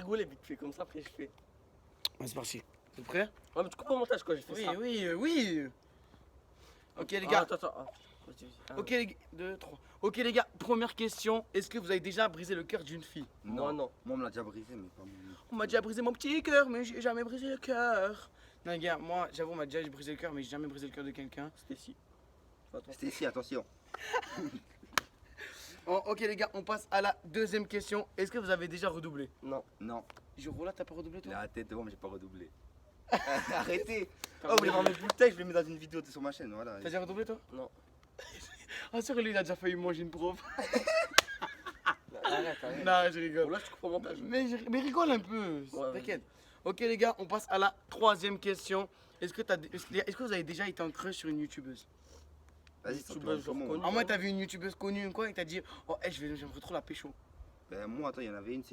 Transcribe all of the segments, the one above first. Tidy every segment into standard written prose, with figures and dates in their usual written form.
rigoler vite fait, comme ça après je fais. Ouais, c'est parti. Vous êtes prêts? Ouais, mais tu coupes au montage quand j'ai fait Oui, ça. oui. Ok les gars. Attends. Vas-y. Ok les gars. 2, 3. Ok les gars, première question. Est-ce que vous avez déjà brisé le cœur d'une fille? Moi, non. Moi, on me l'a déjà brisé, mais pas moi. On m'a déjà brisé mon petit cœur, mais j'ai jamais brisé le cœur. Non les gars, moi j'avoue on m'a déjà brisé le cœur, mais j'ai jamais brisé le cœur de quelqu'un. C'était si. Fais attention. C'était ici, attention. Oh, ok les gars, on passe à la deuxième question. Est-ce que vous avez déjà redoublé? Non. Non, Juro là, t'as pas redoublé il toi? a la tête devant, mais j'ai pas redoublé. Arrêtez. Oh, vous voulez voir mes bulletins, je les mets dans une vidéo sur ma chaîne, voilà. T'as déjà redoublé toi? Non. Ah sûr lui il a déjà failli manger une prof. Arrête. Non je Bon, rigole. là, je coupe au montage. Mais rigole un peu, Ouais, t'inquiète. Ok les gars, on passe à la troisième question. Est-ce que vous avez déjà été en crush sur une youtubeuse? Vas-y, Tu c'est bosses genre comment connu. En moins t'as vu une youtubeuse connue ou quoi et t'as dit oh hey, j'aimerais trop la pécho. Ben, moi, attends, il y en avait une,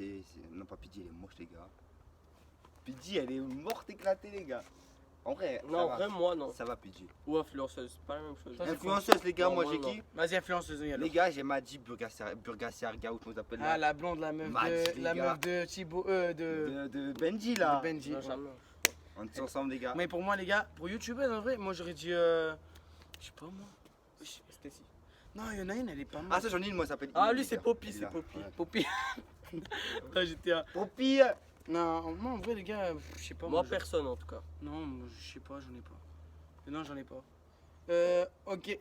non, pas Pidgey, elle est moche, les gars. Pidgey, elle est morte éclatée, les gars. En vrai, Non, en vrai, moi, non. ça va, Pidgey. Ou influenceuse, c'est pas la même chose. Ça, c'est Influenceuse, les gars, Non, moi, moi, j'ai non. qui? Vas-y influenceuse alors. Les gars, j'ai Madji Burgassiarga, ou comment t'appelles Ah là? la blonde, la meuf Max, de les la gars. meuf de Thibaut De Benji, là. de Benji. Non, Ouais. jamais. On est ensemble, les gars. Mais pour moi les gars, pour youtubeuse en vrai, moi j'aurais dit je sais pas moi. C'était si. Non, il y en a une, elle est pas mal. Ah, ça, j'en ai une, moi, ça s'appelle. Ah, Ine, lui, les c'est gars. Poppy, Elle est c'est là, Poppy. ouais. Poppy. Là j'étais à... Poppy. Non, moi en vrai les gars, je sais pas. Moi, je- personne en tout cas. Non, moi, je sais pas, j'en ai pas. Non, j'en ai pas. Ok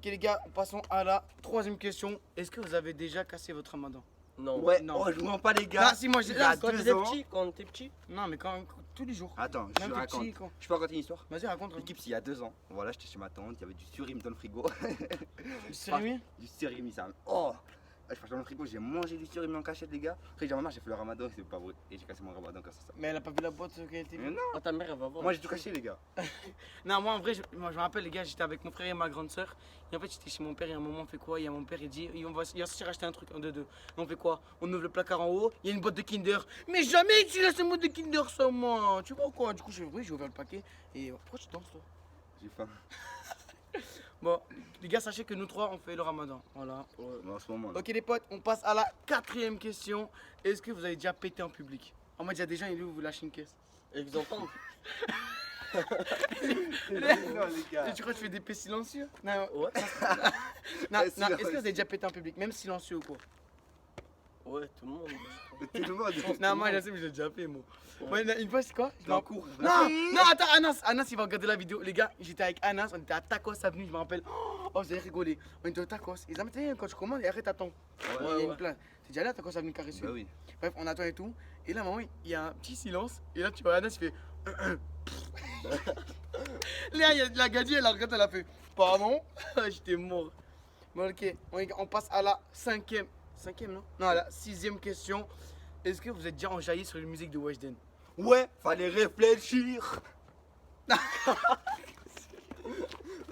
les gars, passons à la troisième question. Est-ce que vous avez déjà cassé votre ramadan? Non. Ouais, Non. oh, je vous mens pas, les gars. Ah si moi j'ai... Il y a Quand 2 t'étais ans. petit, quand t'étais petit. Non mais quand tous les jours. Attends, je Même te t'es raconte. petit, quand... Je peux raconter une histoire? Vas-y raconte. L'équipe, c'est il y a 2 ans. Voilà, j'étais chez ma tante, il y avait du surimi dans le frigo. Sérieux? Du surimi, ça. Oh! Je suis dans le frigo, j'ai mangé du surimi en cachette, les gars. Après, j'ai dit à ma mère, j'ai fait le ramadan, c'est pas vrai. Et j'ai cassé mon ramadan grâce à ça. Mais elle a pas vu la boîte qu'elle était. Mais non! Ah, ta mère, elle va voir. Moi, j'ai tout caché, les gars. Non, moi en vrai, moi, je me rappelle, les gars, j'étais avec mon frère et ma grande soeur. Et en fait, j'étais chez mon père. Et à un moment, on fait quoi? Il y a mon père, il dit il va sortir acheter un truc, un, deux, deux. Et on fait quoi? On ouvre le placard en haut, il y a une boîte de Kinder. Mais jamais tu laisses une boîte de Kinder sans moi. Tu vois quoi? Du coup, j'ai ouvert le paquet. Et pourquoi tu danses, toi? J'ai faim. Bon, les gars, sachez que nous trois, on fait le ramadan. Voilà. Mais en ce moment, là. Ok, les potes, on passe à la quatrième question. Est-ce que vous avez déjà pété en public? En mode, il y a des gens, ils vous lâchez une caisse. Et qu'ils entendent. Non, les gars. Et tu crois que je fais des paix silencieux? Non, Ouais. non, Ouais, est-ce que vous avez silencieux. déjà pété en public, même silencieux ou quoi? Ouais, tout le monde. Tout le monde. Non, moi, je sais, mais j'ai déjà fait, moi. Ouais. Ouais, une fois, c'est quoi? Je Dans m'en- le cours. Non, non, attends, Anas, il va regarder la vidéo. Les gars, j'étais avec Anas, on était à Tacos Avenue, je me rappelle. Oh, vous avez rigolé. On était au Tacos. Ils ont dit, quand tu commandes, et arrête, attends. Il y a une ouais. place. T'es déjà allé à Tacos Avenue Carré Sud? Bah oui. Bref, on attend et tout. Et là, maman, il y a un petit silence. Et là, tu vois, Anas, il fait. Là, il y a la gadie, elle a regardé, elle a fait. Pardon? J'étais mort. Bon, ok, on passe à la cinquième. Cinquième, non? Non, à la sixième question. Est-ce que vous êtes déjà enjaillé sur la musique de Weshden? Ouais, fallait réfléchir.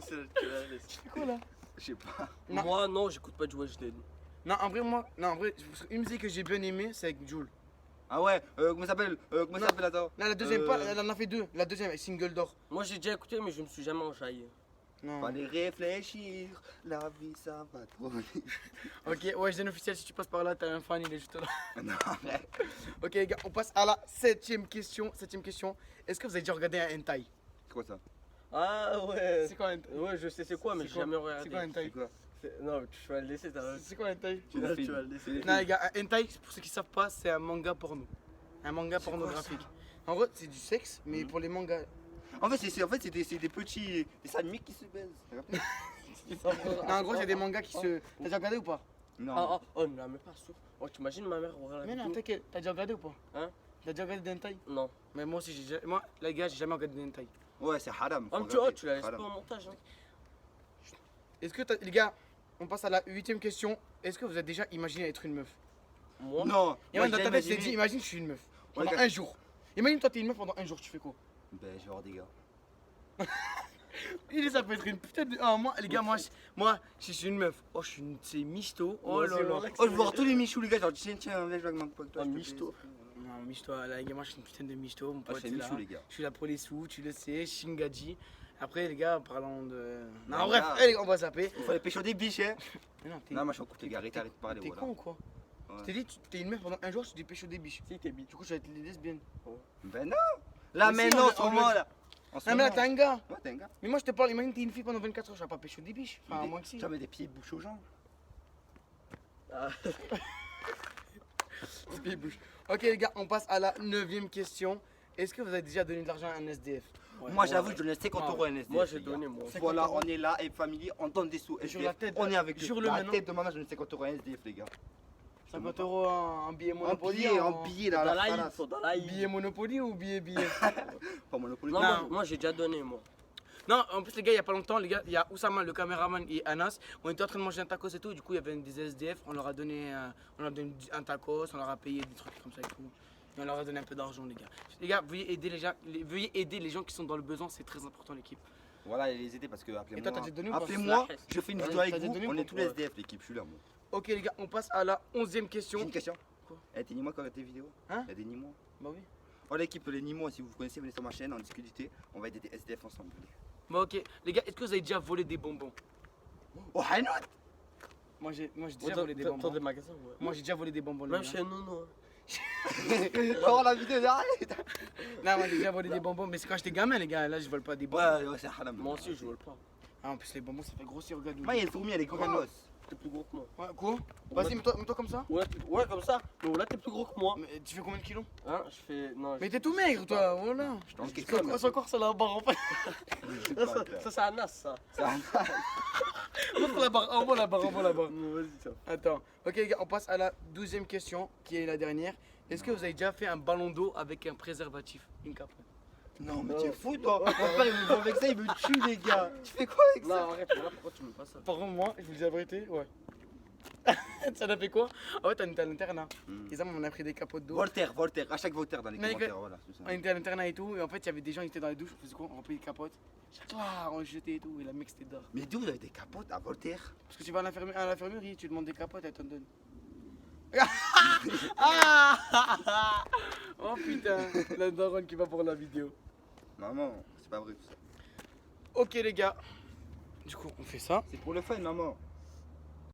C'est quoi là? Je sais pas. Non. Moi, non, j'écoute pas du Weshden. Non, en vrai, moi, non, en vrai, une musique que j'ai bien aimée, c'est avec Jul. Ah ouais, comment ça s'appelle? Comment ça s'appelle, attends? Non, la deuxième, pas, elle en a fait deux. La deuxième, avec single d'or. Moi, j'ai déjà écouté, mais je me suis jamais enjaillé. Non. Fallait réfléchir, la vie ça va trop vite. Ok, Weshden officiel, si tu passes par là, t'as un fan, il est juste là. Non, mais. Ok, les gars, on passe à la septième question. Est-ce que vous avez déjà regardé un hentai? C'est quoi ça? Ah ouais. C'est quoi un hentai? Ouais, je sais c'est quoi, mais C'est j'ai quoi jamais C'est quoi un regardé. hentai? C'est quoi? Non, mais tu vas le laisser, t'as C'est quoi un hentai? tu vas le laisser. Non, les gars, un hentai, pour ceux qui savent pas, c'est un manga porno. Un manga C'est quoi pornographique. En gros, c'est du sexe, mais pour les mangas. En fait, c'est des petits. Des samiques qui se baisent. T'as capté? Non, en gros, c'est des mangas qui se. T'as déjà regardé ou pas? Non. Ah, oh, mais la mets pas souffle. Oh, t'imagines ma mère aura la Mais non, vidéo. t'inquiète, t'as déjà regardé ou pas? Hein? T'as déjà regardé des hentai? Non. Mais moi aussi, moi, les gars, j'ai jamais regardé des hentai. Ouais, c'est haram. Ah, faut mais tu vois, regarder, tu la laisses haram. pas au montage. Hein. Est-ce que les gars, on passe à la huitième question. Est-ce que vous avez déjà imaginé être une meuf? Moi? Non. Et moi, dans j'ai ta tête, tu t'es imaginé- dit, imagine, je suis une meuf. Ouais, Pendant gars. un jour. Imagine, toi, t'es une meuf pendant un jour, tu fais quoi? Ben, je vais voir des gars. Il est, ça peut être une putain de. Ah, moi, les gars, moi, je suis une meuf. Oh, je suis une. C'est misto. Oh Moi, là c'est là. relax. Oh, je vais voir tous les michous, les gars. Genre, tiens, viens, je vais avec toi. Ah, michto. Non, misto, là, les gars, moi, je suis une putain de misto. Mon Ah, pote, je est suis là. michou, les gars. Je suis là pour les sous, tu le sais, Shingaji. Après, les gars, parlons de. Non, Non, bref, là. allez, on va zapper. Il fallait pécho des biches, hein. Mais non, t'es. Non, moi, je suis en couple, les gars. Arrête de parler, T'es voilà. con ou quoi? Je t'ai dit, t'es une meuf pendant un jour, tu t'es pécho des biches. Si, t'es bitch. Du coup, je vais être lesbienne. Ben non. Là, Mais si, maintenant, en on ce le- moment là. En ce Non, mais là, moment. t'es un gars. Ouais, t'es un gars. Mais moi, je te parle, imagine, t'es une fille pendant 24 heures, je vais pas pécho des biches. Enfin, à moins que si. Tu mets des pieds de bouche aux gens. Ah. Pieds bouche. Ok, les gars, on passe à la 9ème question. Est-ce que vous avez déjà donné de l'argent à un SDF? Moi, j'avoue, je donne 50 Ah, euros à un SDF. Moi, j'ai les gars. donné, moi. 50 Voilà, euros. on est là et famille, on donne des sous. Sur SDF, la tête, on est avec eux. jure-le La maintenant. tête de ma mère, je donne 50 euros à un SDF, les gars. 50 euros en billet En Monopoly. billet, en billet, là, Dans la la falasse. île, faut dans la île. Billet Monopoly ou billet Pas Monopoly. Non, Non. moi, j'ai déjà donné, moi. Non, en plus, les gars, il y a pas longtemps, les gars, il y a Oussama, le caméraman, et Anas. On était en train de manger un tacos et tout. Et du coup, il y avait des SDF. On leur a donné un tacos, on leur a payé des trucs comme ça et tout. Et on leur a donné un peu d'argent, les gars. Les gars, veuillez aider les gens qui sont dans le besoin, c'est très important, l'équipe. Voilà, les aider parce que Et toi, t'as déjà donné ou pas? appelez-moi, La je fais une Ouais, vidéo avec t'as déjà vous. donné On ou est pas? tous les SDF, l'équipe, je suis là, moi. Ok, les gars, on passe à la 11ème J'ai question. une question. Quoi? Eh, t'es Nimo quand tes vidéos Hein? Il y a des Nimo. Bah oui. Oh, l'équipe, les Nimo, si vous vous connaissez, venez sur ma chaîne, on discute. On va aider des SDF ensemble. Bah ok, les gars, est-ce que vous avez déjà volé des bonbons? Oh, Hainout. Moi, j'ai Ouais, déjà volé des dans bonbons. des magasins, ouais. Moi, j'ai déjà volé des bonbons, les Même gars. chez nous, non. Oh, la vidéo, arrête. Non, moi, j'ai déjà volé des bonbons, mais c'est quand j'étais gamin, les gars. Là, je vole pas des bonbons. Ouais, c'est haram. Moi aussi, je vole pas. Ah, en plus, les bonbons, ça fait grossir, regarde. Moi, il y a le fourmi, elle est grosse. T'es plus gros que moi. Ouais, quoi? Vas-y, mets-toi comme ça. Ouais, comme ça. Mais là, t'es plus gros que moi. Mais tu fais combien de kilos? Hein, je fais. Non, Mais t'es tout maigre, toi, voilà. Je t'en je- C'est encore ça, la barre en fait. Ça, c'est Anas, ça. Montre la barre en bas, la barre en bas, la barre. Non, vas-y, ça. Attends. Ok, les gars, on passe à la 12ème question, qui est la dernière. Est-ce que vous avez déjà fait un ballon d'eau avec un préservatif? Une cape. Non, mais tu es fou, toi. Mon père, il me voit avec ça, il me tue, les gars. Tu fais quoi avec Non, ça? arrête, là, pourquoi tu me pas ça? Par contre, moi, je vous dis la vérité, ouais. Ça l'a fait quoi? En fait, on était à l'internat. Et ça, on a pris des capotes d'eau. Voltaire, à chaque Voltaire dans les Mais commentaires, voilà. c'est ça. On était à l'internat et tout, et en fait, il y avait des gens qui étaient dans les douches, on faisait quoi? On remplit des capotes. Chaque soir, on jetait et tout, et la mec c'était d'or. Mais d'où vous avez des capotes à Voltaire? Parce que tu vas à l'infirmerie, tu demandes des capotes, elle t'en donne. Ah oh putain, la daronne qui va pour la vidéo. Maman, c'est pas vrai tout ça. Ok les gars, du coup on fait ça. C'est pour le fun, maman.